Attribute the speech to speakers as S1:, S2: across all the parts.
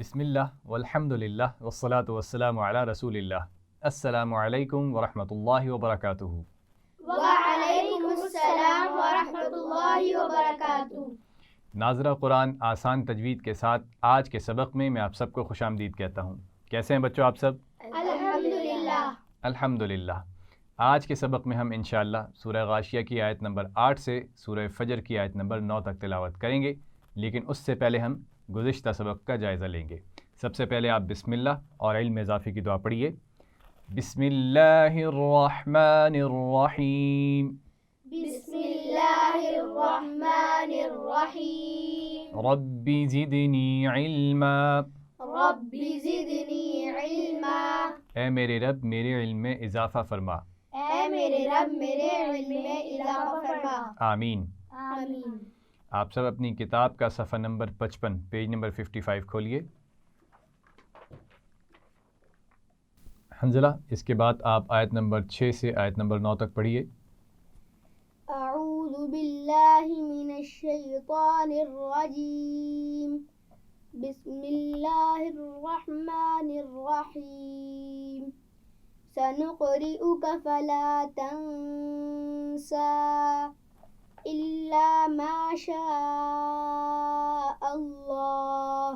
S1: بسم اللہ والحمد للہ والصلاة والسلام علی رسول اللہ۔ السلام علیکم ورحمۃ اللہ وبرکاتہ۔
S2: وعلیکم السلام ورحمۃ اللہ وبرکاتہ۔
S1: ناظرہ قرآن آسان تجوید کے ساتھ آج کے سبق میں آپ سب کو خوش آمدید کہتا ہوں۔ کیسے ہیں بچوں آپ سب؟
S2: الحمدللہ۔
S1: الحمدللہ۔ آج کے سبق میں ہم انشاءاللہ سورہ غاشیہ کی آیت نمبر 8 سے سورہ فجر کی آیت نمبر 9 تک تلاوت کریں گے، لیکن اس سے پہلے ہم گزشتہ سبق کا جائزہ لیں گے۔ سب سے پہلے آپ بسم اللہ اور علم اضافی کی دعا پڑھیے۔ بسم اللہ الرحمن الرحیم۔
S2: بسم اللہ الرحمن الرحیم۔
S1: رب زدنی علما۔
S2: رب زدنی علما۔
S1: اے میرے رب میرے علم میں اضافہ فرما۔
S2: اے میرے رب میرے علم میں اضافہ فرما۔
S1: آمین۔
S2: آمین۔
S1: آپ سب اپنی کتاب کا صفحہ نمبر 55 پیج نمبر 55 کھولیے۔ حنزلہ، اس کے بعد آپ آیت نمبر 6 سے آیت نمبر 9 تک پڑھیے۔
S2: اعوذ باللہ من الشیطان الرجیم۔ بسم اللہ الرحمن الرحیم۔ سنقرئک فلا تنسى إلا ما شاء الله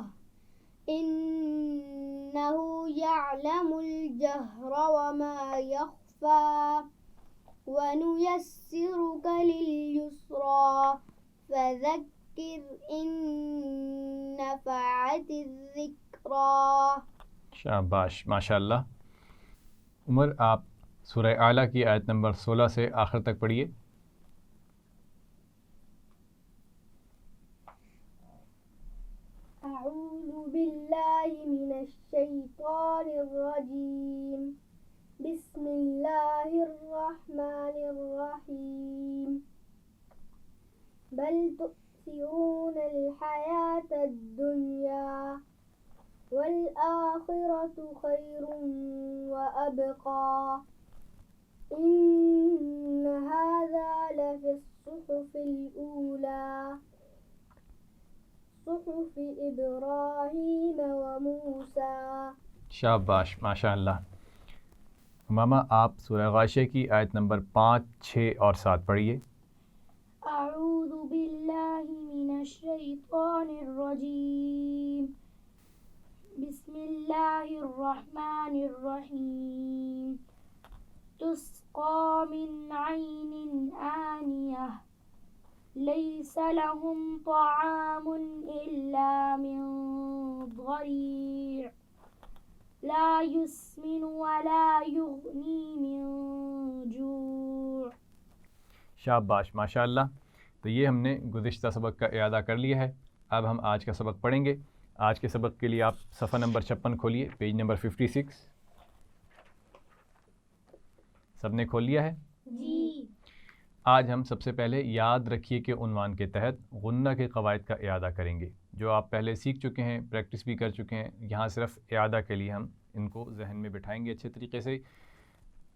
S2: إنه يعلم الجهر وما يخفى ونيسرك لليسرى فذكر إن نفعت الذكرى۔
S1: شاباش، ماشاءاللہ۔ عمر، آپ سورہ اعلیٰ کی آیت نمبر 16 سے آخر تک پڑھیے۔
S2: أعوذ بالله من الشيطان الرجيم بسم الله الرحمن الرحيم بل تؤثرون الحياة الدنيا والآخرة خير وأبقى إن هذا لفي الصحف الأولى صحف ابراہیم و موسیٰ۔
S1: شاباش، ماشاءاللہ۔ امامہ، آپ سورہ غاشیہ کی آیت نمبر 5، 6 اور 7 پڑھیے۔
S2: اعوذ باللہ من الشیطان الرجیم بسم اللہ الرحمن الرحیم تسقى من عین آنیہ ليس لهم طعام إلا من ضريع لا يسمن ولا يغني من جوع۔
S1: شاباش، ماشاءاللہ۔ تو یہ ہم نے گزشتہ سبق کا اعادہ کر لیا ہے۔ اب ہم آج کا سبق پڑھیں گے۔ آج کے سبق کے لیے آپ صفحہ نمبر 56 کھولیے، پیج نمبر 56۔ سب نے کھول لیا ہے؟
S2: جی۔
S1: آج ہم سب سے پہلے یاد رکھیے کے عنوان کے تحت غنہ کے قواعد کا اعادہ کریں گے، جو آپ پہلے سیکھ چکے ہیں، پریکٹس بھی کر چکے ہیں۔ یہاں صرف اعادہ کے لیے ہم ان کو ذہن میں بٹھائیں گے اچھے طریقے سے۔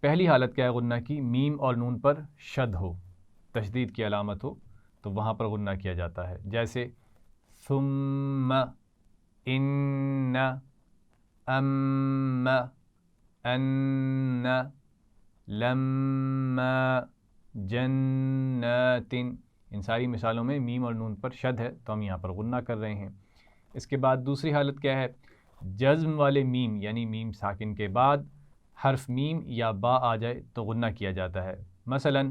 S1: پہلی حالت کیا ہے غنہ کی؟ میم اور نون پر شد ہو، تشدید کی علامت ہو، تو وہاں پر غنہ کیا جاتا ہے، جیسے ثم، ان، ام، ان، لما، جنات۔ ان ساری مثالوں میں میم اور نون پر شد ہے، تو ہم یہاں پر غنہ کر رہے ہیں۔ اس کے بعد دوسری حالت کیا ہے؟ جزم والے میم، یعنی میم ساکن کے بعد حرف میم یا با آ جائے تو غنہ کیا جاتا ہے۔ مثلا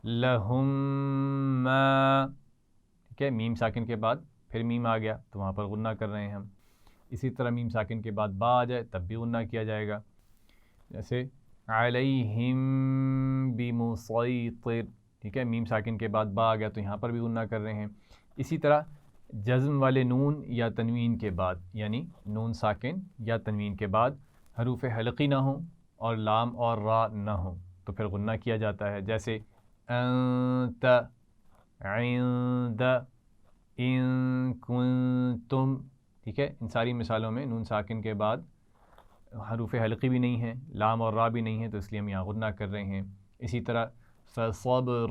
S1: لہم ما، ٹھیک ہے، میم ساکن کے بعد پھر میم آ گیا تو وہاں پر غنہ کر رہے ہیں ہم۔ اسی طرح میم ساکن کے بعد با آ جائے تب بھی غنہ کیا جائے گا، جیسے علیہم بمسیطر، ٹھیک ہے، میم ساکن کے بعد با آ گیا تو یہاں پر بھی غنہ کر رہے ہیں۔ اسی طرح جزم والے نون یا تنوین کے بعد، یعنی نون ساکن یا تنوین کے بعد حروف حلقی نہ ہوں اور لام اور را نہ ہوں تو پھر غنہ کیا جاتا ہے، جیسے انت، عند، ان کنتم، ٹھیک ہے۔ ان ساری مثالوں میں نون ساکن کے بعد حروف حلقی بھی نہیں ہیں، لام اور را بھی نہیں ہیں، تو اس لیے ہم یہاں غنہ کر رہے ہیں۔ اسی طرح فصبر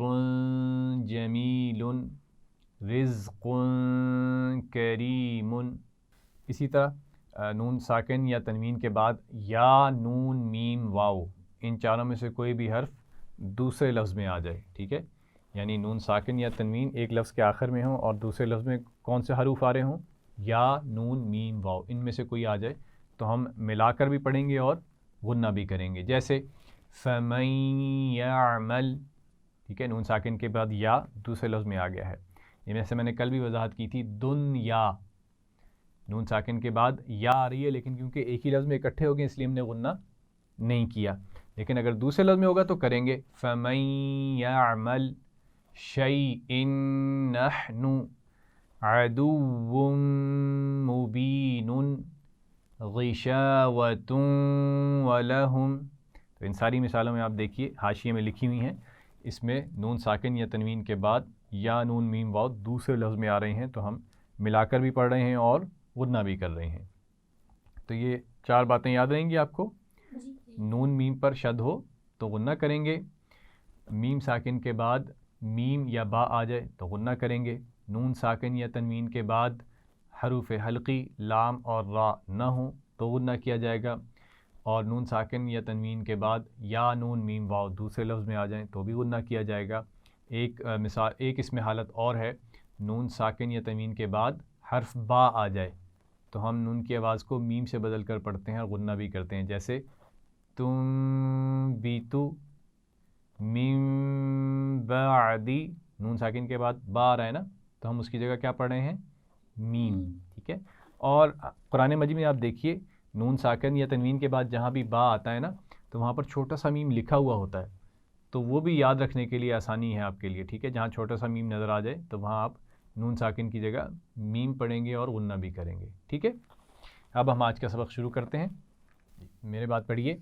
S1: جمیل، رزق کریم. اسی طرح نون ساکن یا تنوین کے بعد یا نون میم واو ان چاروں میں سے کوئی بھی حرف دوسرے لفظ میں آ جائے. ٹھیک ہے، یعنی نون ساکن یا تنوین ایک لفظ کے آخر میں ہوں اور دوسرے لفظ میں کون سے حروف آ رہے ہوں؟ یا نون میم واو، ان میں سے کوئی آ جائے تو ہم ملا کر بھی پڑھیں گے اور غنہ بھی کریں گے. جیسے فَمَن يَعْمَلْ، ٹھیک ہے، نون ساکن کے بعد یا دوسرے لفظ میں آ گیا ہے. یہ جیسے میں نے کل بھی وضاحت کی تھی، دنیا نون ساکن کے بعد یا آ رہی ہے، لیکن کیونکہ ایک ہی لفظ میں اکٹھے ہو گئے اس لیے ہم نے غنہ نہیں کیا. لیکن اگر دوسرے لفظ میں ہوگا تو کریں گے. فَمَن يَعْمَلْ شَيْءٍ نَحْنُ عَدُوٌّ مُبِينٌ غِشَاوَةٌ وَلَهُمْ. تو ان ساری مثالوں میں آپ دیکھیے حاشیے میں لکھی ہوئی ہیں، اس میں نون ساکن یا تنوین کے بعد یا نون میم واو دوسرے لفظ میں آ رہے ہیں تو ہم ملا کر بھی پڑھ رہے ہیں اور غنہ بھی کر رہے ہیں. تو یہ 4 باتیں یاد رہیں گی آپ کو. نون میم پر شد ہو تو غنہ کریں گے، میم ساکن کے بعد میم یا با آ جائے تو غنہ کریں گے، نون ساکن یا تنوین کے بعد حروف حلقی لام اور را نہ ہوں تو غنہ کیا جائے گا، اور نون ساکن یا تنوین کے بعد یا نون میم واو دوسرے لفظ میں آ جائیں تو بھی غنہ کیا جائے گا. ایک اس میں حالت اور ہے، نون ساکن یا تنوین کے بعد حرف با آ جائے تو ہم نون کی آواز کو میم سے بدل کر پڑھتے ہیں اور غنہ بھی کرتے ہیں. جیسے تم بیتو من بعدی، نون ساکن کے بعد با آ رہا ہے نا تو ہم اس کی جگہ کیا پڑھ رہے ہیں؟ میم. ٹھیک ہے، اور قرآن مجید میں آپ دیکھیے نون ساکن یا تنوین کے بعد جہاں بھی با آتا ہے نا تو وہاں پر چھوٹا سا میم لکھا ہوا ہوتا ہے، تو وہ بھی یاد رکھنے کے لیے آسانی ہے آپ کے لیے. ٹھیک ہے، جہاں چھوٹا سا میم نظر آ جائے تو وہاں آپ نون ساکن کی جگہ میم پڑھیں گے اور غنہ بھی کریں گے. ٹھیک ہے، اب ہم آج کا سبق شروع کرتے ہیں. میرے بات پڑھیے.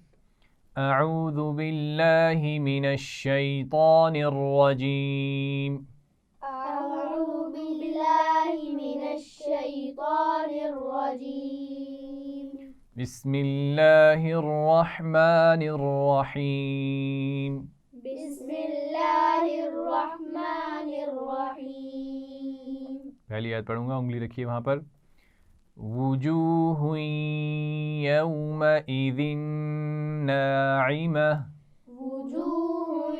S1: اعوذ باللہ من الشیطان الرجیم.
S2: أعوذ بالله من الشيطان الرجيم.
S1: بسم اللہ الرحمن الرحیم.
S2: بسم الله الرحمن الرحيم.
S1: پہلی آیت پڑھوں گا، انگلی رکھیے وہاں پر. وجوہ یومئذ ناعمہ.
S2: وجوه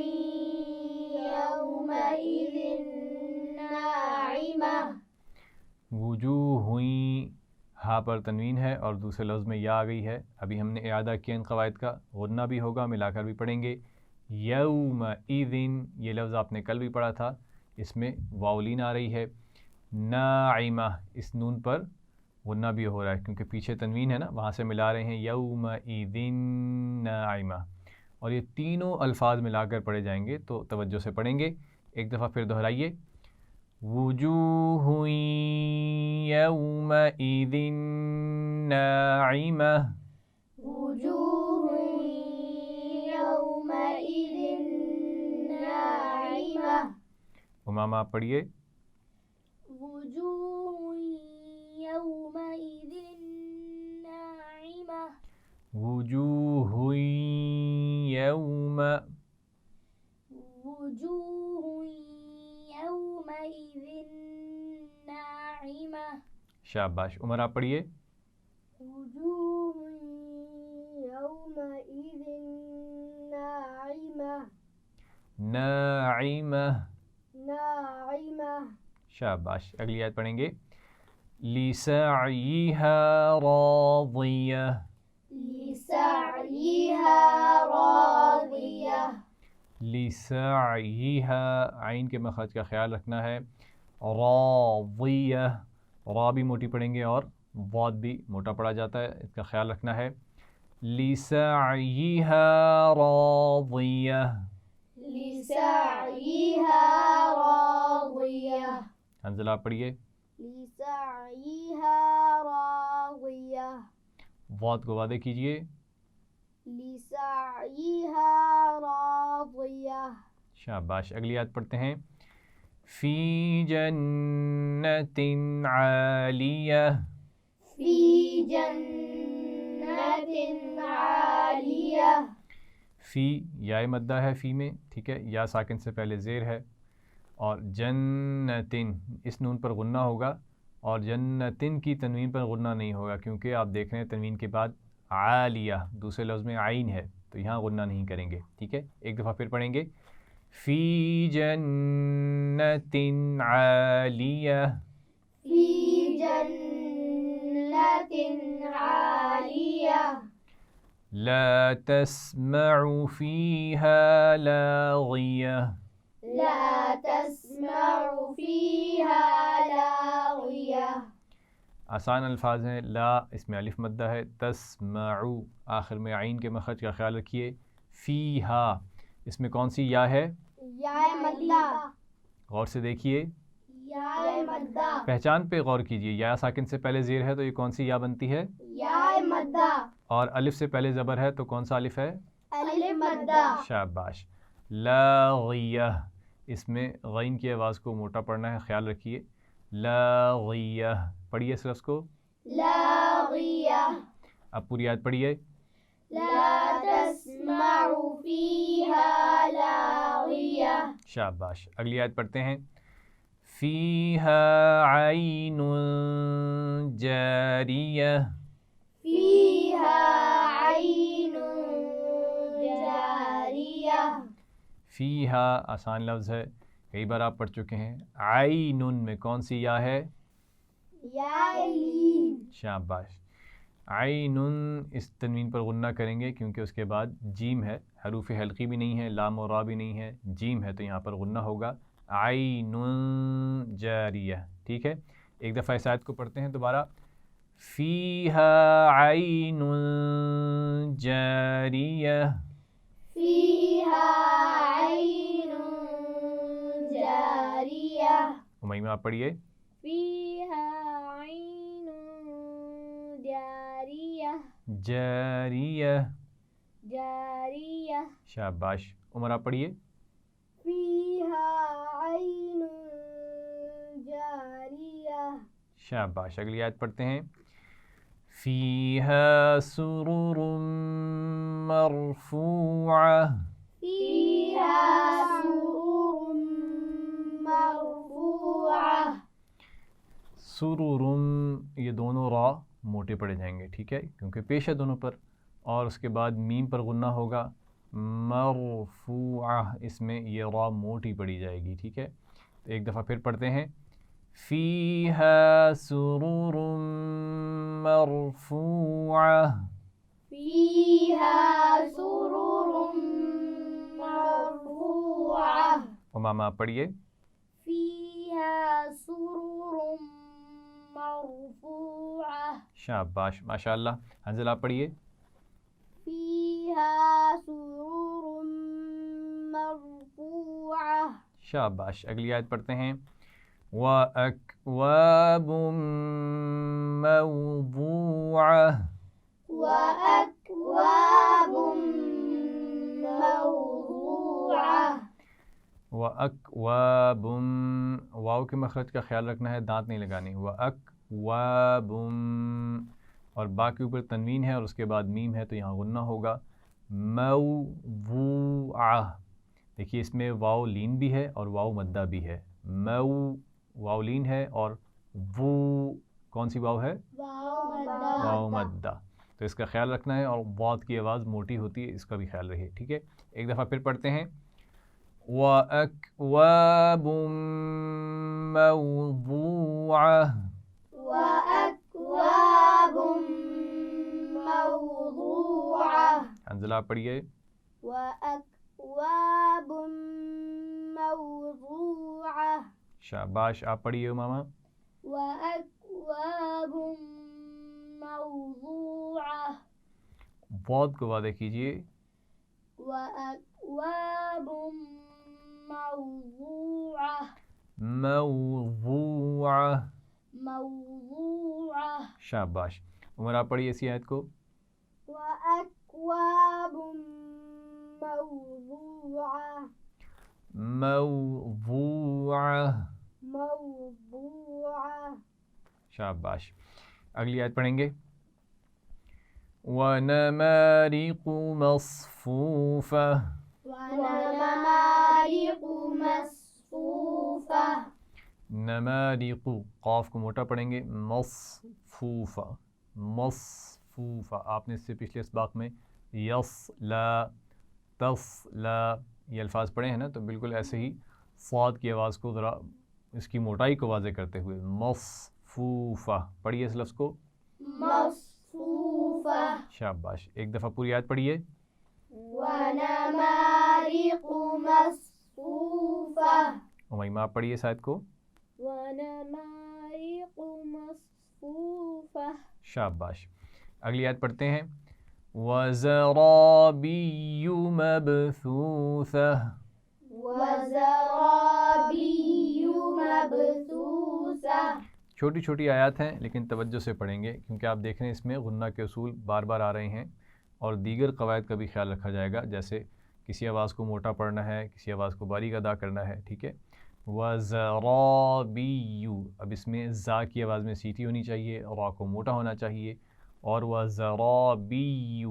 S2: يومئذ ناعمة.
S1: وجوہ ہا پر تنوین ہے اور دوسرے لفظ میں یا آ گئی ہے. ابھی ہم نے اعادہ کیا ان قواعد کا، غنہ بھی ہوگا، ملا کر بھی پڑھیں گے. یومئذ یہ لفظ آپ نے کل بھی پڑھا تھا، اس میں واولین آ رہی ہے. ناعمہ اس نون پر غنہ بھی ہو رہا ہے کیونکہ پیچھے تنوین ہے نا، وہاں سے ملا رہے ہیں یومئذ ناعمہ. اور یہ تینوں الفاظ ملا کر پڑھے جائیں گے تو توجہ سے پڑھیں گے. ایک دفعہ پھر دہرائیے. وجوہ یومئذ ناعمہ.
S2: وجوه يومئذ ناعمة.
S1: امامہ آپ پڑھیے.
S2: وجوه يومئذ ناعمة.
S1: وجوہ یوم.
S2: وجوه يومئذ ناعمة.
S1: شاباش. عمر آپ پڑھیے.
S2: وجوه يومئذ ناعمة.
S1: ناعمہ.
S2: ناعمة.
S1: شاباش. اگلی آیت پڑھیں گے. لسعیہا راضیہ.
S2: لسعيها راضية.
S1: لسعیہا عین کے مخرج کا خیال رکھنا ہے. راضیہ را بھی موٹی پڑھیں گے اور ضاد بھی موٹا پڑھا جاتا ہے، اس کا خیال رکھنا ہے. لسعیہا راضیہ.
S2: لسعيها راضية.
S1: حنزلہ آپ پڑھیے.
S2: لسعيها راضية.
S1: ضاد کو واضح کیجیے.
S2: لسعيها راضية.
S1: شاباش. اگلی آیت پڑھتے ہیں. فی جنت عالیہ.
S2: في جنة عالية.
S1: فی یا مدہ ہے فی میں، ٹھیک ہے، یا ساکن سے پہلے زیر ہے، اور جنتن اس نون پر غنہ ہوگا، اور جنتن کی تنوین پر غنہ نہیں ہوگا، کیونکہ آپ دیکھ رہے ہیں تنوین کے بعد عالیہ دوسرے لفظ میں عین ہے، تو یہاں غنہ نہیں کریں گے، ٹھیک ہے. ایک دفعہ پھر پڑھیں گے، فی جنت عالیہ،
S2: في جنة عالية
S1: لا تسمع فيها لاغیہ.
S2: لا تسمع فيها لاغية.
S1: آسان الفاظ ہیں. لا اس میں الف مدہ ہے، تسمعو آخر میں عین کے مخرج کا خیال رکھیے. فیہا اس میں کون سی یا ہے؟
S2: یا مدہ.
S1: غور سے دیکھیے،
S2: یا مدہ.
S1: پہچان پہ غور کیجیے. یا ساکن سے پہلے زیر ہے تو یہ کون سی یا بنتی ہے؟
S2: یا مدہ.
S1: اور الف سے پہلے زبر ہے تو کون سا الف ہے؟
S2: الف مدہ.
S1: شاباش. لاغیہ اس میں غین کی آواز کو موٹا پڑھنا ہے، خیال رکھیے. لاغیہ پڑھیے اس لفظ کو.
S2: لاغیہ.
S1: اب پوری آیت پڑھیے.
S2: لا تسمع فيها لاغية.
S1: شاباش. اگلی آیت پڑھتے ہیں. فیہا عین جاریہ،
S2: فيها عين جارية.
S1: فیہا آسان لفظ ہے، کئی بار آپ پڑھ چکے ہیں. عین میں کون سی یا ہے؟
S2: یا لین.
S1: شاباش. عین اس تنوین پر غنہ کریں گے کیونکہ اس کے بعد جیم ہے، حروف حلقی بھی نہیں ہے، لام و را بھی نہیں ہے، جیم ہے، تو یہاں پر غنہ ہوگا. عین جاریہ، ٹھیک ہے. ایک دفعہ اس آیت کو پڑھتے ہیں دوبارہ. فیہا عین جاریہ،
S2: فيها عين جارية.
S1: امیمہ آپ پڑھیے.
S2: فيها عين جارية.
S1: جاریہ،
S2: جارية.
S1: شاباش. عمر آپ پڑھیے.
S2: فيها عين جارية.
S1: شاباش. اگلی آیت پڑھتے ہیں. فیہا سرر مرفوعہ،
S2: فيها سرور مرفوعة.
S1: سرر یہ دونوں را موٹے پڑے جائیں گے، ٹھیک ہے، کیونکہ پیش ہے دونوں پر، اور اس کے بعد میم پر غنہ ہوگا. مرفوعہ اس میں یہ را موٹی پڑی جائے گی، ٹھیک ہے. تو ایک دفعہ پھر پڑھتے ہیں. فیہا سرر مرفوعہ،
S2: فيها سرور مرفوعة.
S1: امامہ آپ پڑھیے.
S2: فيها سرور مرفوعة.
S1: شاباش ماشاء اللہ. حنزل آپ پڑھیے.
S2: فيها سرور مرفوعة.
S1: شاباش. اگلی آیت پڑھتے ہیں. وَأَكْوَابٌ مَوْضُوعَةٌ،
S2: وأكواب موضوعة.
S1: وَأَكْوَابٌ واو کے مخرج کا خیال رکھنا ہے، دانت نہیں لگانی. وَأَكْوَابٌ اور با کے اوپر تنوین ہے اور اس کے بعد میم ہے تو یہاں غنہ ہوگا. موضوعہ دیکھیے اس میں واو لین بھی ہے اور واو مدہ بھی ہے. واو لین ہے اور کون سی واو ہے؟ واو مدہ. تو اس کا خیال رکھنا ہے، اور واو کی آواز موٹی ہوتی ہے، اس کا بھی خیال رہے، ٹھیک ہے. ایک دفعہ پھر پڑھتے ہیں. وَأَكْوَابٌ مَوْضُوعَةٌ،
S2: وأكواب موضوعة.
S1: حنزلہ پڑھیے.
S2: وأكواب موضوعة.
S1: شاباش. آپ پڑھیے ماما.
S2: وأكواب موضوعة.
S1: بہت کو وعدہ کیجیے.
S2: وأكواب موضوعة.
S1: موضوعہ.
S2: موضوعة.
S1: شاباش. عمر آپ پڑھیے اسی آیت کو.
S2: وأكواب موضوعة.
S1: موضوعہ.
S2: موضوعة.
S1: شاباش. اگلی آیت پڑھیں گے. وَنَمَارِقُ مَصْفُوفَةٌ،
S2: ونمارق مصفوفة.
S1: نمارق قاف کو موٹا پڑھیں گے مصفوفہ مصفوفہ. آپ نے اس سے پچھلے اسباق میں یصلا تصلا یہ الفاظ پڑھے ہیں نا, تو بالکل ایسے ہی صاد کی آواز کو ذرا اس کی موٹائی کو واضح کرتے ہوئے مصفوفہ پڑھیے اس لفظ کو.
S2: مصفوفہ.
S1: شاباش. ایک دفعہ پوری آیت پڑھیے.
S2: ونمارق مصفوفہ.
S1: امیمہ آپ پڑھیے اس آیت کو.
S2: ونمارق مصفوفہ.
S1: شاباش. اگلی آیت پڑھتے ہیں. وزرابی مبثوثہ.
S2: وزرابی مبثوثہ.
S1: چھوٹی چھوٹی آیات ہیں لیکن توجہ سے پڑھیں گے کیونکہ آپ دیکھ رہے ہیں اس میں غنہ کے اصول بار بار آ رہے ہیں اور دیگر قواعد کا بھی خیال رکھا جائے گا, جیسے کسی آواز کو موٹا پڑھنا ہے, کسی آواز کو باریک ادا کرنا ہے. ٹھیک ہے. وزرابی, اب اس میں زا کی آواز میں سیٹی ہونی چاہیے, را کو موٹا ہونا چاہیے, اور وزرابی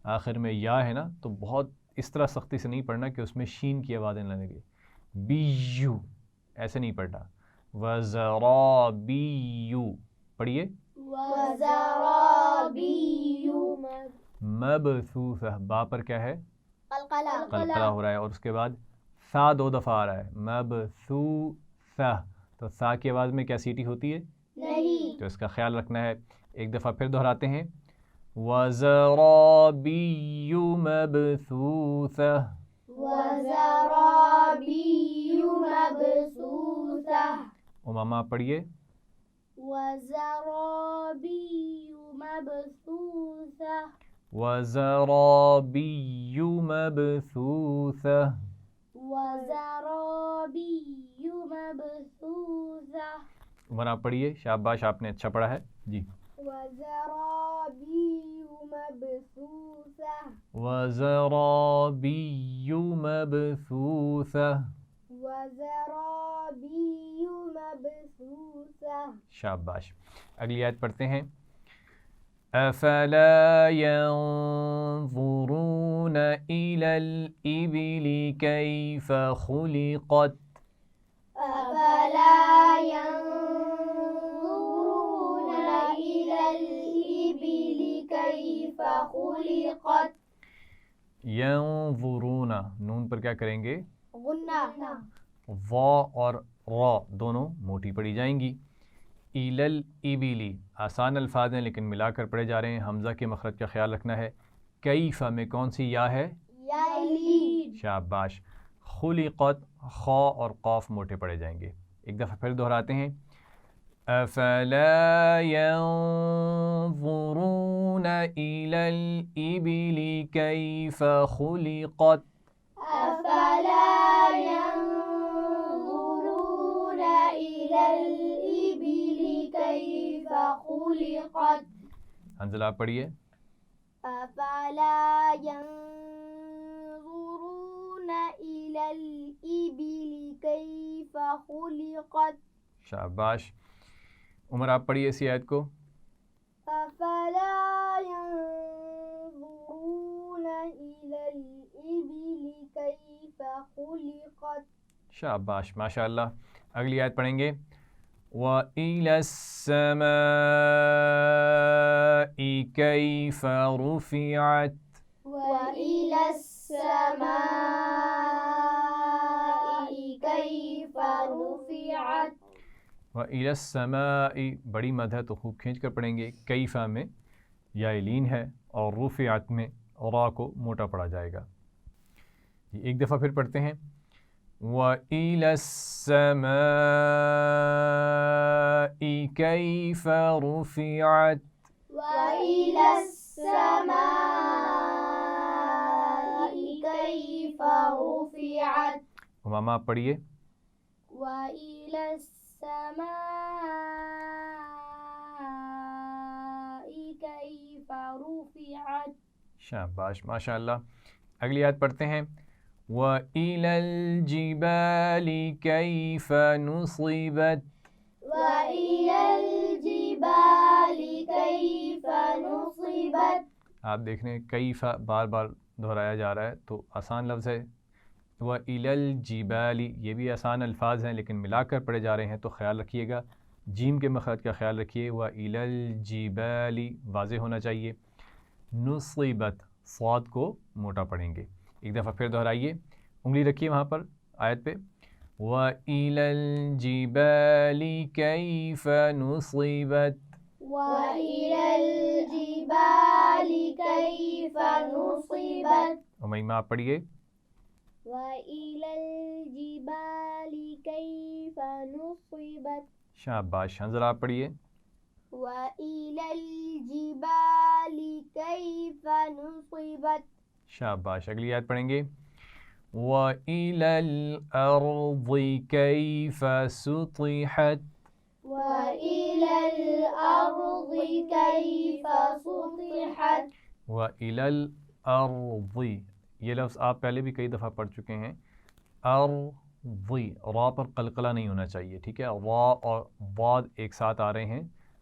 S1: آخر میں یا ہے نا, تو بہت اس طرح سختی سے نہیں پڑھنا کہ اس میں شین کی آوازیں نہ لگے. بیو ایسے نہیں پڑھنا. وزرابی پڑھیے.
S2: وزرابی
S1: مبثوثہ با پر کیا ہے
S2: قلقلہ.
S1: قلقلہ ہو رہا ہے, اور اس کے بعد سا 2 دفعہ آ رہا ہے مبثوثہ, تو سا کی آواز میں کیا سیٹی ہوتی ہے؟
S2: نہیں.
S1: تو اس کا خیال رکھنا ہے. ایک دفعہ پھر دہراتے ہیں. وزرابی مبثوثہ.
S2: وزرابی مبثوثہ.
S1: امامہ پڑھیے.
S2: وزرابی مبثوثہ.
S1: وزرابی مبثوثہ.
S2: وزرابی مبثوثہ.
S1: عمر آپ پڑھیے. شاباش, آپ نے اچھا پڑھا ہے جی.
S2: وزرابی مبثوثہ.
S1: وزرابی مبثوثہ.
S2: وزرابی مبثوثہ.
S1: شاباش. اگلی آیت پڑھتے ہیں. افلا ينظرون الى الابل كيف خلقت.
S2: افلا ينظرون الى الابل كيف خلقت.
S1: ينظرون نون پر کیا کریں گے؟
S2: غنہ.
S1: وا اور را دونوں موٹی پڑھی جائیں گی. الى الابل آسان الفاظ ہیں لیکن ملا کر پڑھے جا رہے ہیں. حمزہ کے مخرج کا خیال رکھنا ہے. کیف میں کون سی یا ہے؟
S2: یا لین.
S1: شاباش. خلقت خا اور قاف موٹے پڑے جائیں گے. ایک دفعہ پھر دہراتے ہیں. افلا ينظرون الى الابل كيف خلقت.
S2: افلا ينظرون الى الابل كيف خلقت.
S1: حنزلہ پڑھیے.
S2: افلا ينظرون الى الابل كيف خلقت.
S1: شاباش. عمر آپ پڑھیے اسی آیت کو.
S2: افلا ينظرون الى الابل كيف خلقت.
S1: شاباش ماشاء اللہ. اگلی آیت پڑھیں گے. وَإِلَى السَّمَاءِ كَيْفَ رُفِعَتْ.
S2: وإلى السماء كيف رفعت.
S1: وَإِلَى السَّمَاءِ بڑی مد ہے تو خوب کھینچ کر پڑھیں گے. کیفا میں یا لین ہے اور رفعت میں را کو موٹا پڑھا جائے گا. ایک دفعہ پھر پڑھتے ہیں. وَإِلَى السَّمَاءِ كَيْفَ رُفِعَتْ.
S2: وإلى السماء كيف رفعت.
S1: امامہ آپ پڑھیے.
S2: وإلى السماء كيف رفعت.
S1: شاباش ماشاء اللہ. اگلی آیت پڑھتے ہیں. وَإِلَى الْجِبَالِ كَيْفَ نُصِبَتْ.
S2: وإلى الجبال كيف نصبت.
S1: آپ دیکھ رہے ہیں کیفا بار بار دہرایا جا رہا ہے تو آسان لفظ ہے. وَإِلَى الْجِبَالِ یہ بھی آسان الفاظ ہیں لیکن ملا کر پڑھے جا رہے ہیں تو خیال رکھیے گا، جیم کے مخرج کا خیال رکھیے. وَإِلَى الْجِبَالِ واضح ہونا چاہیے. نُصِبَت صاد کو موٹا پڑھیں گے. ایک دفعہ پھر دہرائیے، انگلی رکھیے وہاں پر آیت پہ. وَإِلَى الْجِبَالِ كَيْفَ نُصِبَت.
S2: وَإِلَى الْجِبَالِ كَيْفَ نُصِبَت.
S1: امیمہ آپ پڑھیے.
S2: وَإِلَى الْجِبَالِ كَيْفَ نُصِبَت.
S1: شاباش. حنظلہ آپ پڑھیے.
S2: وَإِلَى الْجِبَالِ كَيْفَ نُصِبَت.
S1: شاباش. اگلی آیت پڑھیں گے. وَإِلَى الْأَرْضِ كَيْفَ سُطِحَتْ.
S2: وَإِلَى الْأَرْضِ كَيْفَ سُطِحَتْ.
S1: وَإِلَى الْأَرْضِ یہ لفظ آپ پہلے بھی کئی دفعہ پڑھ چکے ہیں. ارضی را پر قلقلہ نہیں ہونا چاہیے، ٹھیک ہے. را اور ضاد ایک ساتھ آ رہے ہیں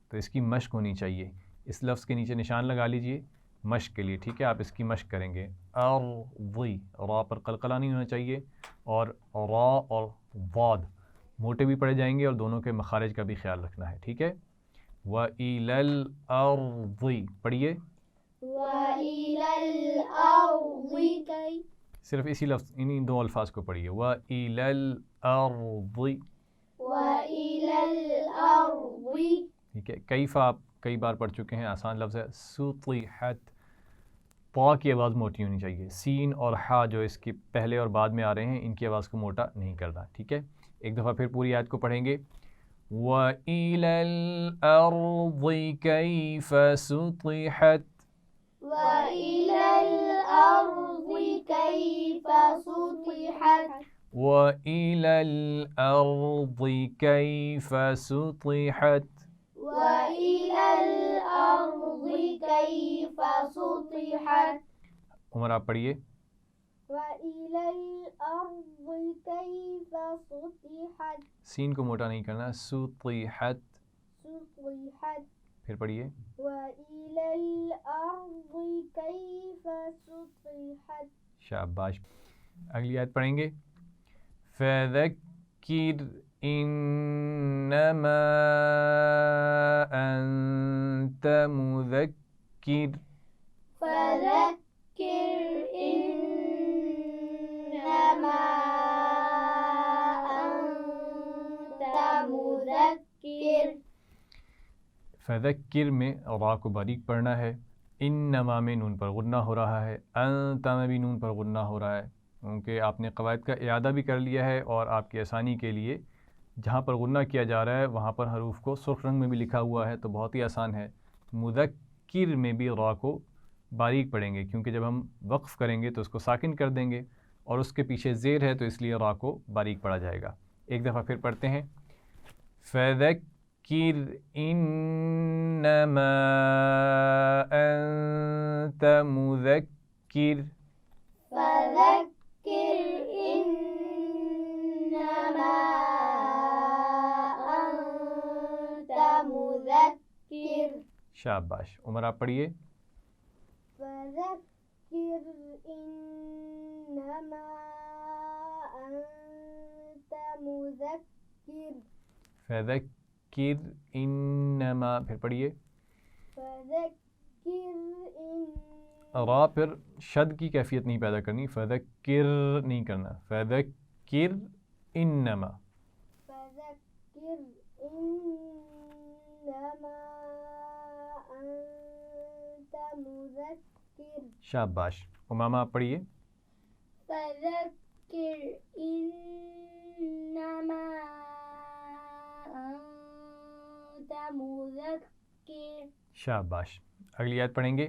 S1: تو اس کی مشق ہونی چاہیے. اس لفظ کے نیچے نشان لگا لیجئے مشق کے لیے، ٹھیک ہے. آپ اس کی مشق کریں گے. ارضی را پر قلقلہ نہیں ہونا چاہیے، اور را اور ضاد موٹے بھی پڑے جائیں گے اور دونوں کے مخارج کا بھی خیال رکھنا ہے، ٹھیک ہے. وَإِلَى الْأَرْضِ پڑھیے.
S2: وَإِلَى الْأَرْضِ
S1: صرف اسی لفظ انہی دو الفاظ کو پڑھیے. وَإِلَى الْأَرْضِ.
S2: وَإِلَى الْأَرْضِ.
S1: ٹھیک ہے. کیف آپ کئی بار پڑھ چکے ہیں، آسان لفظ ہے. سُطِحَت طا کی آواز موٹی ہونی چاہیے. سین اور ہا جو اس کے پہلے اور بعد میں آ رہے ہیں ان کی آواز کو موٹا نہیں کرنا، ٹھیک ہے. ایک دفعہ پھر پوری آیت کو پڑھیں گے. وَإِلَى الْأَرْضِ كَيْفَ سُطِحَتْ.
S2: وَإِلَى الْأَرْضِ كَيْفَ سُطِحَتْ.
S1: وَإِلَى الْأَرْضِ كَيْفَ سُطِحَتْ.
S2: وَإِلَى الْأَرْضِ كَيْفَ سُطِحَتْ.
S1: عمر آپ پڑھیے.
S2: وَإِلَى الْأَرْضِ كَيْفَ سُطِحَتْ.
S1: سین کو موٹا نہیں کرنا. سُطِحَتْ.
S2: سُطِحَتْ.
S1: پھر پڑھیے.
S2: وَإِلَى الْأَرْضِ كَيْفَ سُطِحَتْ.
S1: شاباش. اگلی آیت پڑھیں گے. فَذَكِّرْ إِنَّمَا أَنْتَ مُذَكِّرٌ.
S2: فَذَكِّرْ إِنَّمَا أَنْتَ مُذَكِّرٌ.
S1: فذکر میں را کو باریک پڑھنا ہے. انما میں نون پر غنہ ہو رہا ہے. انت میں بھی نون پر غنہ ہو رہا ہے، کیونکہ آپ نے قواعد کا اعادہ بھی کر لیا ہے اور آپ کی آسانی کے لیے جہاں پر غنہ کیا جا رہا ہے وہاں پر حروف کو سرخ رنگ میں بھی لکھا ہوا ہے، تو بہت ہی آسان ہے. مذکر میں بھی را کو باریک پڑھیں گے، کیونکہ جب ہم وقف کریں گے تو اس کو ساکن کر دیں گے اور اس کے پیچھے زیر ہے تو اس لیے را کو باریک پڑھا جائے گا. ایک دفعہ پھر پڑھتے ہیں. فذکر انما انت مذکر.
S2: فذكر إنما أنت مذكر.
S1: شاباش. عمر آپ پڑھیے.
S2: فذكر إنما أنت مذكر.
S1: فذکر انما پھر پڑھیے.
S2: فذكر
S1: را پھر شد کی کیفیت نہیں پیدا کرنی، فذکر نہیں کرنا. فذکر انما.
S2: فذكر إنما أنت مذكر.
S1: شاباش. امامہ آپ پڑھیے.
S2: فذكر إنما أنت مذكر.
S1: شاباش. اگلی آیت پڑھیں گے.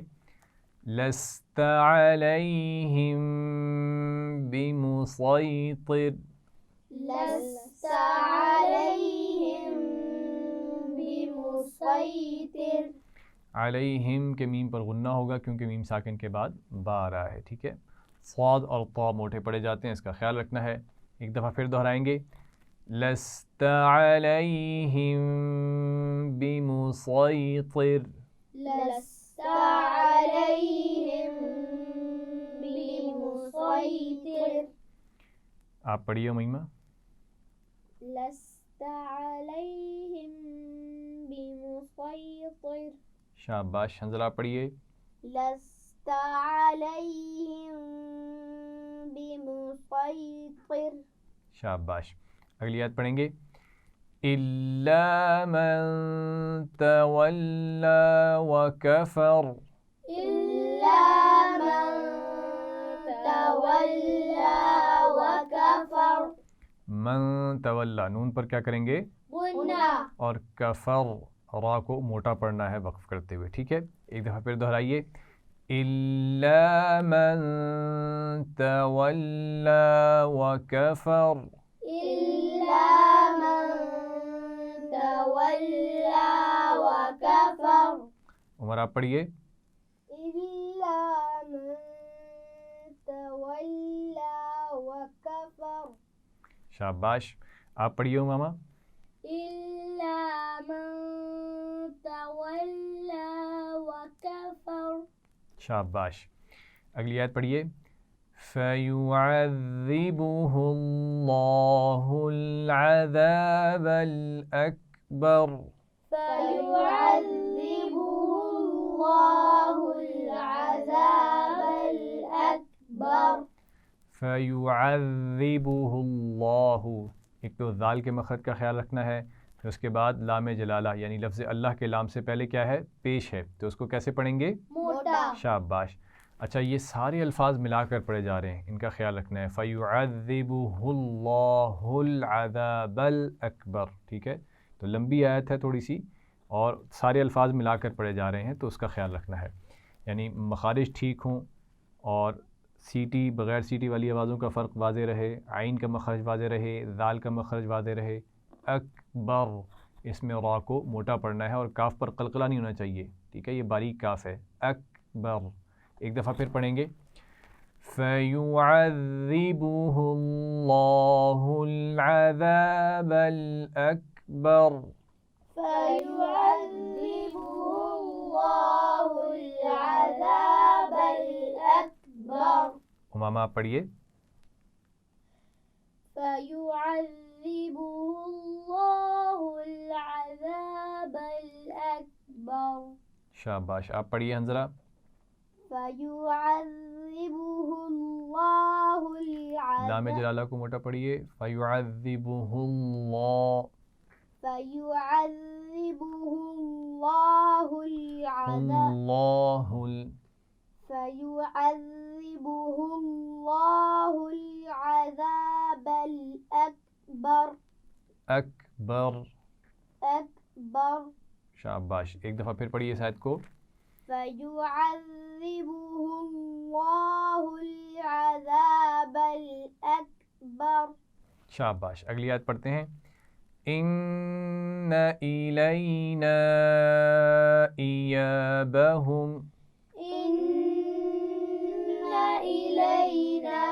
S1: لست علیہم بمسیطر.
S2: لست عليهم بمسيطر.
S1: علیہم کے میم پر غنہ ہوگا کیونکہ میم ساکن کے بعد با آ رہا ہے، ٹھیک ہے. صاد اور طا موٹے پڑے جاتے ہیں، اس کا خیال رکھنا ہے. ایک دفعہ پھر دہرائیں گے. لست علیہم بمسیطر.
S2: لست عليهم بمسيطر.
S1: آپ پڑھیے امیمہ.
S2: لست عليهم بمسيطر.
S1: شاباش. حنظلہ آپ پڑھیے.
S2: لست عليهم بمسيطر.
S1: شاباش. اگلی آیت پڑھیں گے. إلا من تولى وكفر.
S2: إلا من تولى وكفر.
S1: من تولا نون پر کیا کریں گے؟
S2: غنہ.
S1: اور کفر را کو موٹا پڑھنا ہے وقف کرتے ہوئے. ٹھیک ہے، ایک دفعہ پھر دہرائیے. إلا من تولى وكفر.
S2: إلا من تولى وكفر.
S1: عمر آپ پڑھیے.
S2: إلا من تولى وكفر.
S1: شاباش. آپ پڑھیے ماما.
S2: إلا من تولى وكفر.
S1: شاباش. اگلی آیت پڑھیے. فَيُعَذِّبُهُ اللَّهُ الْعَذَابَ الْأَكْبَرَ.
S2: فيعذبه الله العذاب الأكبر.
S1: فَيُعَذِّبُهُ اللَّهُ، ایک تو ذال کے مخرج کا خیال رکھنا ہے، پھر اس کے بعد لام جلالہ یعنی لفظ اللہ کے لام سے پہلے کیا ہے؟ پیش ہے، تو اس کو کیسے پڑھیں گے؟
S2: موٹا.
S1: شاباش. اچھا، یہ سارے الفاظ ملا کر پڑھے جا رہے ہیں، ان کا خیال رکھنا ہے. فَيُعَذِّبُهُ اللَّهُ الْعَذَابَ الْأَكْبَرَ. ٹھیک ہے، تو لمبی آیت ہے تھوڑی سی اور سارے الفاظ ملا کر پڑھے جا رہے ہیں، تو اس کا خیال رکھنا ہے. یعنی مخارج ٹھیک ہوں اور سیٹی بغیر سیٹی والی آوازوں کا فرق واضح رہے، عین کا مخرج واضح رہے، ذال کا مخرج واضح رہے. اکبر، اس میں را کو موٹا پڑھنا ہے اور کاف پر قلقلہ نہیں ہونا چاہیے. ٹھیک ہے، یہ باریک کاف ہے. اکبر. ایک دفعہ پھر پڑھیں گے. فَيُعَذِّبُهُ اللَّهُ الْعَذَابَ الْأَكْبَرَ.
S2: فيعذبه الله العذاب الأكبر.
S1: امامہ آپ پڑھیے.
S2: فيعذبه الله العذاب الأكبر.
S1: شاباش. آپ پڑھیے حنظلہ.
S2: فيعذبه الله
S1: لام
S2: العذاب.
S1: جلالہ کو موٹا پڑھیے. فَيُعَذِّبُهُ اللَّهُ.
S2: فيعذبه الله العذاب. فيعذبه الله العذاب الأكبر.
S1: اکبر.
S2: أكبر.
S1: شاباش. ایک دفعہ پھر پڑھیے اس آیت کو.
S2: فيعذبه الله العذاب الأكبر.
S1: شاباش. اگلی آیت پڑھتے ہیں. إِنَّ إِلَيْنَا إِيَابَهُمْ.
S2: إن إلينا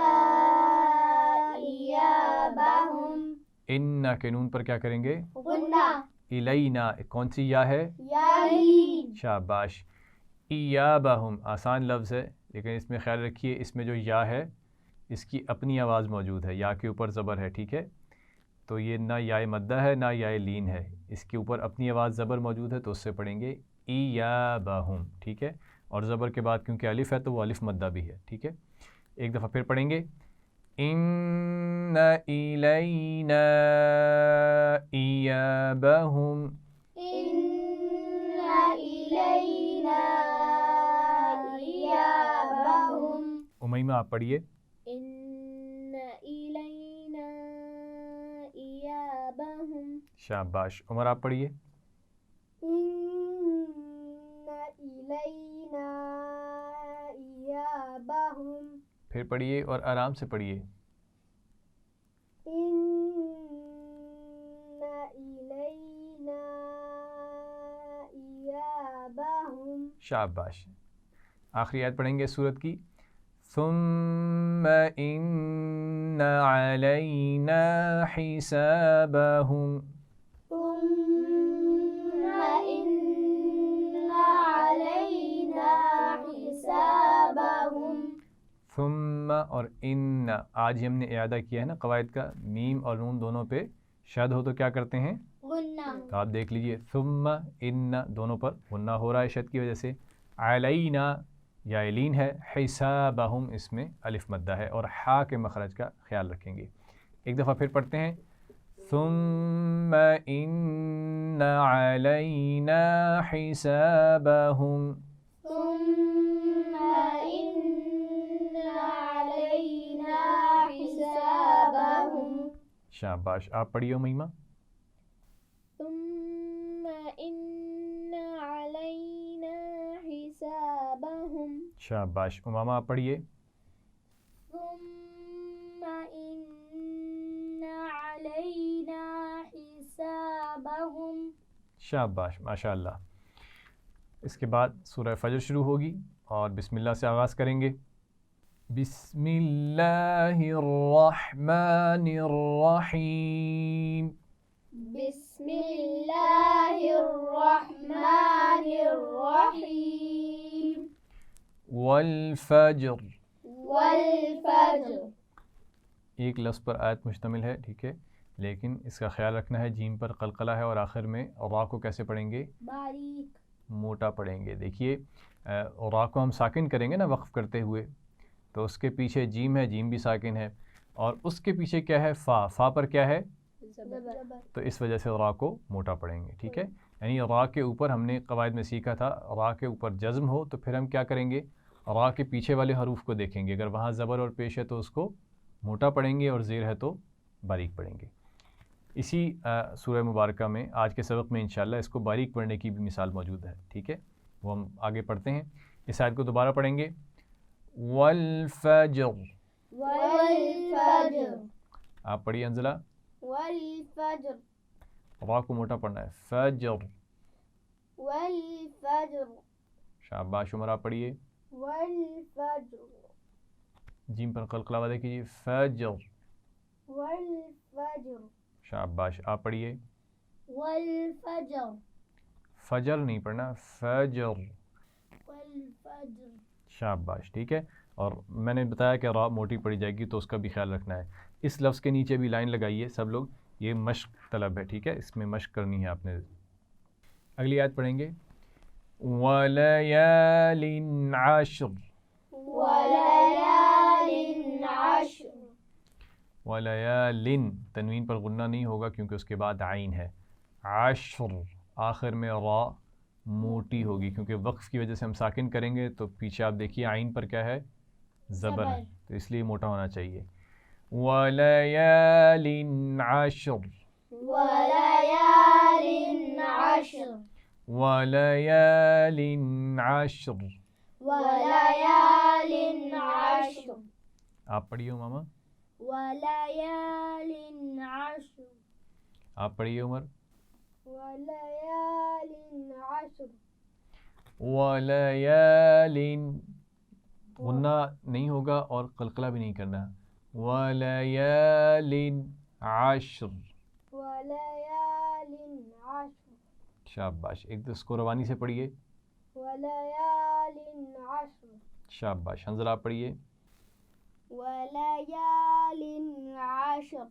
S2: إيابهم.
S1: ان کے نون پر کیا کریں گے؟
S2: غنہ.
S1: الینا، کون سی یا ہے؟
S2: یالین.
S1: شاباش. ایابہم آسان لفظ ہے، لیکن اس میں خیال رکھیے اس میں جو یا ہے اس کی اپنی آواز موجود ہے، یا کے اوپر زبر ہے. ٹھیک ہے، تو یہ نہ یا مدہ ہے نہ یا لین ہے، اس کے اوپر اپنی آواز زبر موجود ہے، تو اس سے پڑھیں گے ایابہم. ٹھیک ہے، اور زبر کے بعد کیونکہ الف ہے تو وہ الف مدہ بھی ہے. ٹھیک ہے، ایک دفعہ پھر پڑھیں گے. ان الینا ایابہم.
S2: إن إلينا إيابهم.
S1: امیمہ آپ پڑھیے.
S2: إن إلينا إيابهم.
S1: شاباش. عمر آپ پڑھیے.
S2: إن إلينا إيابهم.
S1: پھر پڑھیے اور آرام سے پڑھیے.
S2: إن إلينا إيابهم.
S1: شاباش. آخری آیت پڑھیں گے سورت کی. ثم ان علینا حسابہم.
S2: ثم إن علينا حسابهم.
S1: ثم اور ان، آج ہی ہم نے اعادہ کیا ہے نا قواعد کا، میم اور نون دونوں پہ شد ہو تو کیا کرتے ہیں؟
S2: غنہ.
S1: تو آپ دیکھ لیجئے ثم ان دونوں پر غنہ ہو رہا ہے شد کی وجہ سے. علینا یا لین ہے، حسابہم اس میں الف مدہ ہے اور ہا کے مخرج کا خیال رکھیں گے. ایک دفعہ پھر پڑھتے ہیں ثم ان علینا حسابہم.
S2: ثم إن علينا حسابهم.
S1: شاباش، آپ پڑھیے میمہ.
S2: ثم إن علينا حسابهم.
S1: شاباش، امامہ آپ پڑھیے.
S2: ثم إن علينا حسابهم.
S1: شاباش، ماشاء اللہ. اس کے بعد سورہ فجر شروع ہوگی اور بسم اللہ سے آغاز کریں گے. بسم اللہ الرحمن الرحیم.
S2: بسم الله الرحمن الرحيم.
S1: والفجر.
S2: والفجر.
S1: ایک لفظ پر آیت مشتمل ہے، ٹھیک ہے، لیکن اس کا خیال رکھنا ہے جیم پر قلقلہ ہے اور آخر میں را کو کیسے پڑھیں گے؟
S2: باریک.
S1: موٹا پڑھیں گے. دیکھیے را کو ہم ساکن کریں گے نا وقف کرتے ہوئے، تو اس کے پیچھے جیم ہے، جیم بھی ساکن ہے، اور اس کے پیچھے کیا ہے؟ فا. فا پر کیا ہے؟
S2: زبر.
S1: تو اس وجہ سے را کو موٹا پڑھیں گے، ٹھیک ہے. یعنی را کے اوپر ہم نے قواعد میں سیکھا تھا، را کے اوپر جزم ہو تو پھر ہم کیا کریں گے؟ را کے پیچھے والے حروف کو دیکھیں گے، اگر وہاں زبر اور پیش ہے تو اس کو موٹا پڑھیں گے اور زیر ہے تو باریک پڑھیں گے. اسی سورہ مبارکہ میں آج کے سبق میں انشاءاللہ اس کو باریک پڑھنے کی بھی مثال موجود ہے، ٹھیک ہے. وہ ہم آگے پڑھتے ہیں. اس آیت کو دوبارہ پڑھیں گے. والفجر.
S2: والفجر.
S1: آپ پڑھیے انزلہ.
S2: والفجر.
S1: را کو موٹا پڑھنا ہے. فجر.
S2: والفجر.
S1: شاباش عمر، آپ پڑھیے.
S2: والفجر.
S1: جیم پر قلقلہ وضع کیجیے. فجر.
S2: والفجر.
S1: شاباش، آپ پڑھیے.
S2: والفجر.
S1: فجر نہیں پڑھنا، فجر.
S2: والفجر.
S1: شاباش، ٹھیک ہے. اور میں نے بتایا کہ را موٹی پڑھی جائے گی تو اس کا بھی خیال رکھنا ہے. اس لفظ کے نیچے بھی لائن لگائیے سب لوگ، یہ مشق طلب ہے، ٹھیک ہے، اس میں مشق کرنی ہے آپ نے. اگلی آیت پڑھیں گے. وَلَيَالٍ عَشْرٍ.
S2: وليال عشر.
S1: وَلَيَالٍ تنوین پر غنہ نہیں ہوگا کیونکہ اس کے بعد عین ہے. عشر آخر میں را موٹی ہوگی کیونکہ وقف کی وجہ سے ہم ساکن کریں گے تو پیچھے آپ دیکھیے عین پر کیا ہے؟ زبر ہے، تو اس لیے موٹا ہونا چاہیے. وَلَيَالٍ عَشْرٍ.
S2: وليال عشر.
S1: وَلَيَالٍ عَشْرٍ.
S2: وليال عشر.
S1: آپ پڑھیے ماما.
S2: وليال عشر.
S1: آپ پڑھیے عمر.
S2: وليال عشر.
S1: وَلَيَالٍ غنہ نہیں ہوگا اور قلقلہ بھی نہیں کرنا. وَلَيَالٍ عَشْرٍ.
S2: وليال عشر.
S1: شاباش، ایک تو اس کو روانی سے پڑھیے.
S2: وليال عشر.
S1: شاباش، حنظلہ آپ پڑھیے.
S2: وليال عشر.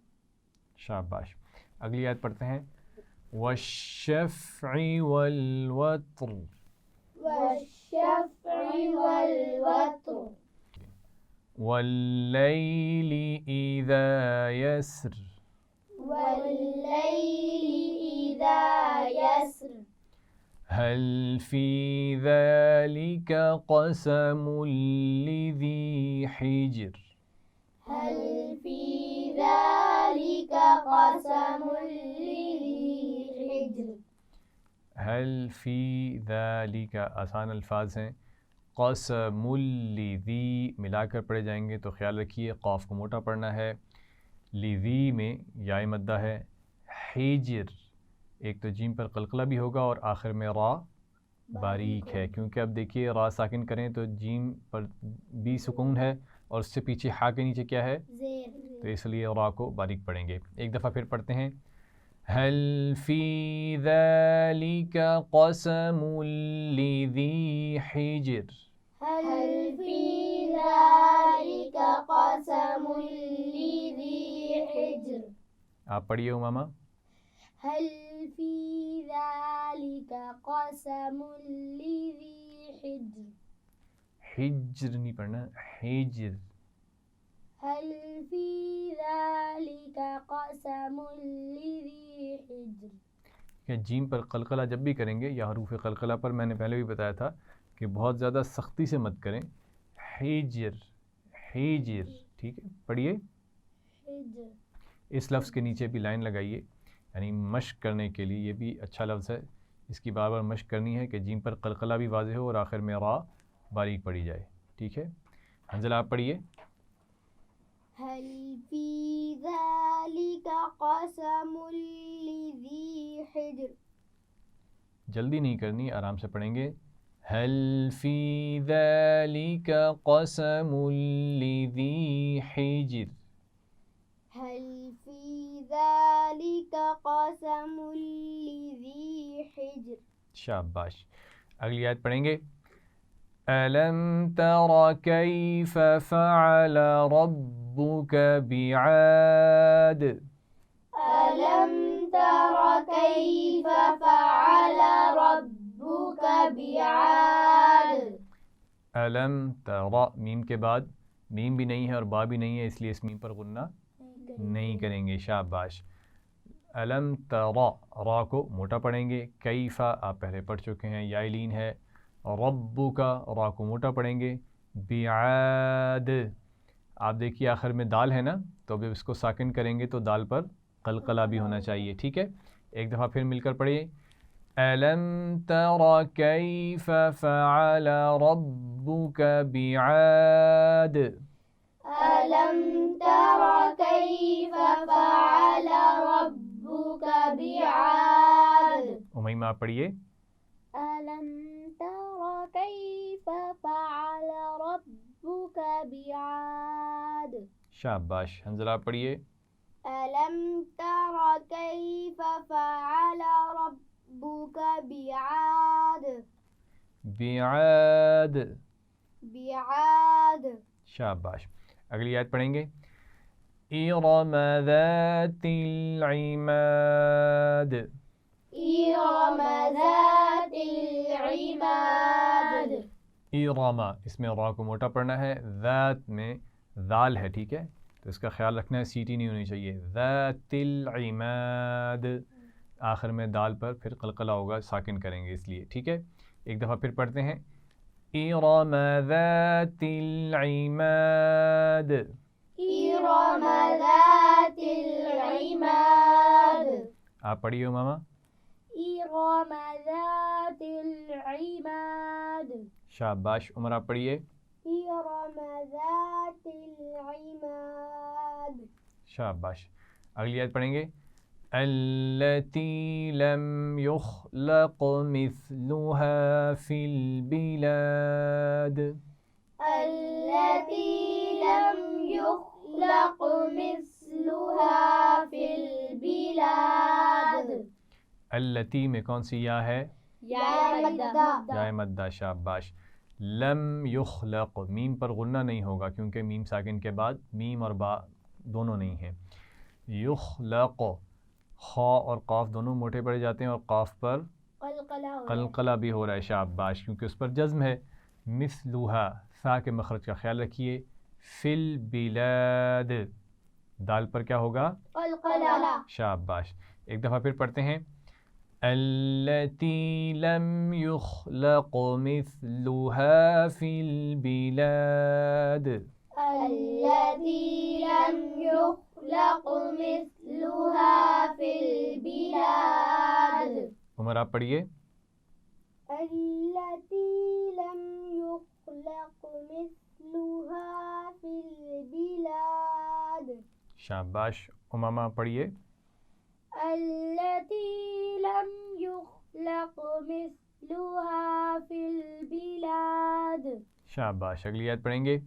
S1: شاباش. اگلی آیت پڑھتے ہیں. وَالشَّفْعِ وَالْوَتْرِ.
S2: والشفع والوتر.
S1: وَاللَّيْلِ إِذَا يَسْرِ.
S2: والليل إذا يسر.
S1: هل في ذلك قسم لذي حجر.
S2: هل في ذلك قسم لذي حجر.
S1: هل في ذلك آسان الفاظ ہیں. قسم لذی ملا کر پڑھے جائیں گے تو خیال رکھیے قاف کو موٹا پڑھنا ہے. لذی میں یا مدہ ہے. حجر ایک تو جیم پر قلقلہ بھی ہوگا اور آخر میں را باریک ہے کیونکہ اب دیکھیے را ساکن کریں تو جیم پر بھی سکون ہے اور اس سے پیچھے ہا کے نیچے کیا ہے؟
S2: زیر.
S1: تو اس لیے را کو باریک پڑھیں گے. ایک دفعہ پھر پڑھتے ہیں. هل في ذلك قسم لذي حجر.
S2: هل في ذلك قسم لذي حجر.
S1: آپ پڑھیے امامہ.
S2: هل في ذلك قسم لذي حجر.
S1: حجر نہیں پڑھنا، حجر.
S2: هل في ذلك قسم لذي حجر.
S1: کہ جیم پر قلقلہ جب بھی کریں گے یا حروف قلقلہ پر میں نے پہلے بھی بتایا تھا کہ بہت زیادہ سختی سے مت کریں. حجر حجر، ٹھیک ہے. پڑھیے.
S2: حجر.
S1: اس لفظ کے نیچے بھی لائن لگائیے، یعنی مشق کرنے کے لیے. یہ بھی اچھا لفظ ہے، اس کی بار بار مشق کرنی ہے کہ جیم پر قلقلہ بھی واضح ہو اور آخر میں را باریک پڑھی جائے. ٹھیک ہے. حنزلہ آپ پڑھیے.
S2: هل في ذلك قسم لذي حجر.
S1: جلدی نہیں کرنی، آرام سے پڑھیں گے. هل في ذلك قسم لذي حجر.
S2: هل في ذلك قسم لذي حجر.
S1: شاباش. اگلی آیت پڑھیں گے. ألم تر كيف فعل ربك بعاد.
S2: ألم تر كيف فعل ربك بعاد.
S1: ألم تر، میم کے بعد میم بھی نہیں ہے اور با بھی نہیں ہے، اس لیے اس میم پر غنہ نہیں کریں گے. شاباش. علم تر، را کو موٹا پڑھیں گے. کیفا آپ پہلے پڑھ چکے ہیں، یا لین ہے. ربو کا را کو موٹا پڑھیں گے. بعاد، آپ دیکھیے آخر میں دال ہے نا، تو اب اس کو ساکن کریں گے تو دال پر قلقلہ بھی ہونا چاہیے. ٹھیک ہے. ایک دفعہ پھر مل کر پڑھیے. ألم تر كيف فعل ربك بعاد.
S2: ألم تر كيف فعل ربك بعاد.
S1: امیمہ آپ پڑھیے.
S2: ألم تر كيف فعل ربك بعاد.
S1: شاباش. حنزلہ آپ پڑھیے.
S2: ألم تر كيف فعل ربك بعاد.
S1: بعاد.
S2: بعاد.
S1: شاباش. اگلی آیت پڑھیں گے. ارم ذات العماد.
S2: إرم ذات العماد.
S1: ارم، اس میں را کو موٹا پڑھنا ہے. ذات میں ذال ہے، ٹھیک ہے، تو اس کا خیال رکھنا ہے، سیٹی نہیں ہونی چاہیے. ذات العماد، آخر میں دال پر پھر قلقلہ ہوگا، ساکن کریں گے اس لیے. ٹھیک ہے. ایک دفعہ پھر پڑھتے ہیں. ارم ذات العماد.
S2: إرم ذات العماد.
S1: آپ پڑھیے ماما.
S2: إرم ذات العماد.
S1: شاباش. عمر آپ پڑھیے.
S2: إرم ذات العماد.
S1: شاباش. اگلی آیت پڑھیں گے. التي لم يخلق مثلها في البلاد.
S2: التي لم يخلق مثلها في البلاد.
S1: التی میں کون سی یا ہے؟
S2: یا مدہ.
S1: یا مدہ. شاباش. لم یخلق، میم پر غنہ نہیں ہوگا کیونکہ میم ساکن کے بعد میم اور با دونوں نہیں ہیں. یخلق، خا اور قاف دونوں موٹے پڑے جاتے ہیں اور قاف پر قلقلہ بھی ہو رہا ہے. شاباش، کیونکہ اس پر جزم ہے. مثلها، سا کے مخرج کا خیال رکھیے. فی البلاد، دال پر کیا ہوگا؟
S2: قلقلہ.
S1: شاباش. ایک دفعہ پھر پڑھتے ہیں. التي لم يخلق مثلها في البلاد.
S2: التي لم يخلق مثلها في البلاد.
S1: عمر آپ پڑھیے.
S2: التي لم يخلق مثلها في البلاد.
S1: شاباش. امامہ پڑھیے.
S2: التي لم يخلق مثلها في البلاد.
S1: شاباش. اگلی آیت پڑھیں گے.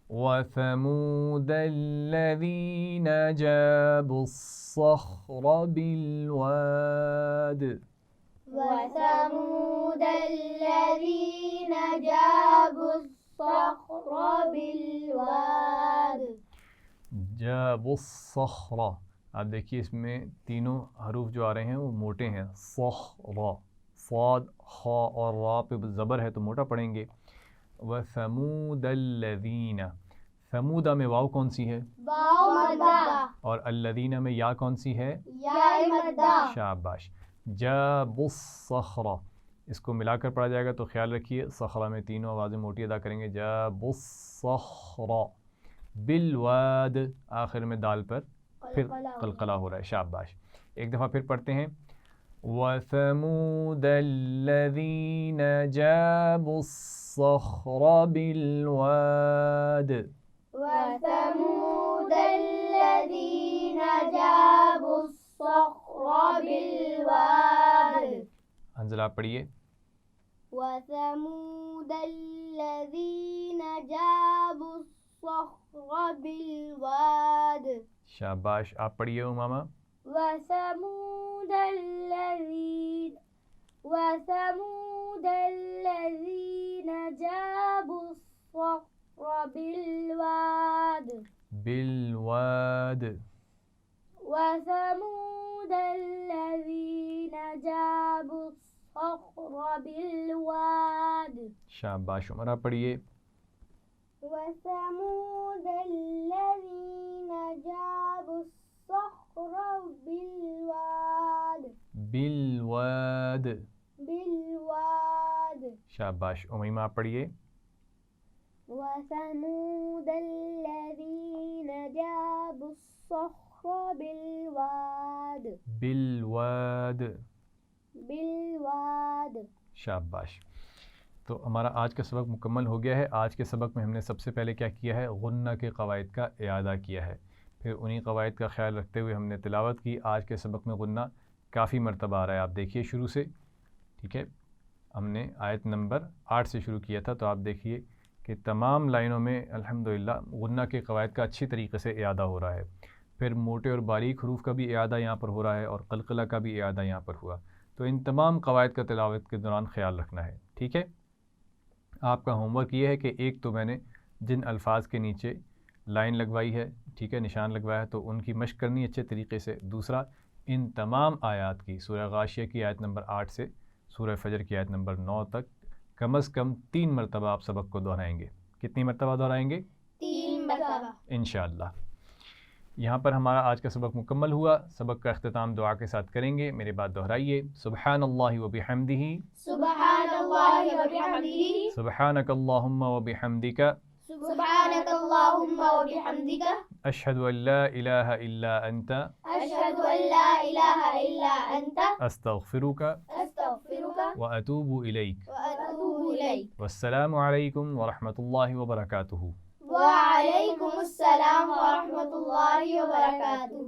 S1: وَثَمُودَ الَّذِينَ جَابُوا الصَّخْرَ بِالْوَادِ.
S2: وثمود الذين جابوا الصخر بالواد.
S1: جاب الصخر، آپ دیکھیے اس میں تینوں حروف جو آ رہے ہیں وہ موٹے ہیں، صخر، صاد، خا اور را پہ زبر ہے تو موٹا پڑھیں گے۔ وثمود الذین، ثمودہ میں واو کون سی ہے؟
S2: واو مدہ،
S1: اور الذین میں یا کون سی ہے؟
S2: یا مدہ۔
S1: شاباش۔ جاب الصخر، اس کو ملا کر پڑھا جائے گا تو خیال رکھیے صخرہ میں تینوں آوازیں موٹی ادا کریں گے، جاب الصخر، بالواد آخر میں دال پر پھر قلقلہ ہو رہا ہے، شاباش۔ ایک دفعہ پھر پڑھتے ہیں، وَثَمُودَ الَّذِينَ جَابُوا الصَّخْرَ بِالْوَادِ،
S2: وثمود الذین جابوا الصخر بالواد،
S1: حنزلہ پڑھیے،
S2: وثمود الذین جابوا الصخر بالواد،
S1: شاباش۔ آپ پڑھیے امامہ،
S2: وثمود الذین جابوا الصخر بالواد،
S1: بالواد،
S2: وثمود الذین جابوا الصخر بالواد،
S1: شاباش۔ عمرہ پڑھیے،
S2: وثمود الذین جابوا الصخر بالواد،
S1: بالواد،
S2: بالواد،
S1: شاباش۔ امیمہ آپ پڑھیے،
S2: وثمود الذین جابوا الصخر بالواد،
S1: بالواد،
S2: بالواد۔
S1: شاباش۔ تو ہمارا آج کا سبق مکمل ہو گیا ہے۔ آج کے سبق میں ہم نے سب سے پہلے کیا کیا ہے؟ غنہ کے قواعد کا اعادہ کیا ہے، پھر انہی قواعد کا خیال رکھتے ہوئے ہم نے تلاوت کی۔ آج کے سبق میں غنہ کافی مرتبہ آ رہا ہے، آپ دیکھیے شروع سے، ٹھیک ہے؟ ہم نے آیت نمبر 8 سے شروع کیا تھا، تو آپ دیکھیے کہ تمام لائنوں میں الحمدللہ غنہ کے قواعد کا اچھی طریقے سے اعادہ ہو رہا ہے۔ پھر موٹے اور باریک حروف کا بھی اعادہ یہاں پر ہو رہا ہے اور قلقلہ کا بھی اعادہ یہاں پر ہوا، تو ان تمام قواعد کا تلاوت کے دوران خیال رکھنا ہے، ٹھیک ہے؟ آپ کا ہوم ورک یہ ہے کہ ایک تو میں نے جن الفاظ کے نیچے لائن لگوائی ہے، ٹھیک ہے، نشان لگوایا ہے، تو ان کی مشق کرنی اچھے طریقے سے۔ دوسرا، ان تمام آیات کی سورہ غاشیہ کی آیت نمبر 8 سے سورہ فجر کی آیت نمبر 9 تک کم از کم 3 مرتبہ آپ سبق کو دہرائیں گے۔ کتنی مرتبہ دہرائیں گے؟
S2: 3 مرتبہ
S1: انشاءاللہ۔ یہاں پر ہمارا آج کا سبق مکمل ہوا۔ سبق کا اختتام دعا کے ساتھ کریں گے، میرے بات دہرائیے، سبحان اللہ و بحمدہ،
S2: سبحان اللہ و بحمدہ،
S1: سبحانک اللہم و بحمدک،
S2: سبحانک اللہم و بحمدک،
S1: اشہد ان لا الہ الا انت،
S2: اشہد ان لا الہ الا انت،
S1: استغفرک
S2: استغفرک
S1: واتوب الیک،
S2: واتوب الیک۔
S1: والسلام علیکم ورحمۃ اللہ وبرکاتہ۔
S2: وعلیکم السلام ورحمۃ اللہ وبرکاتہ۔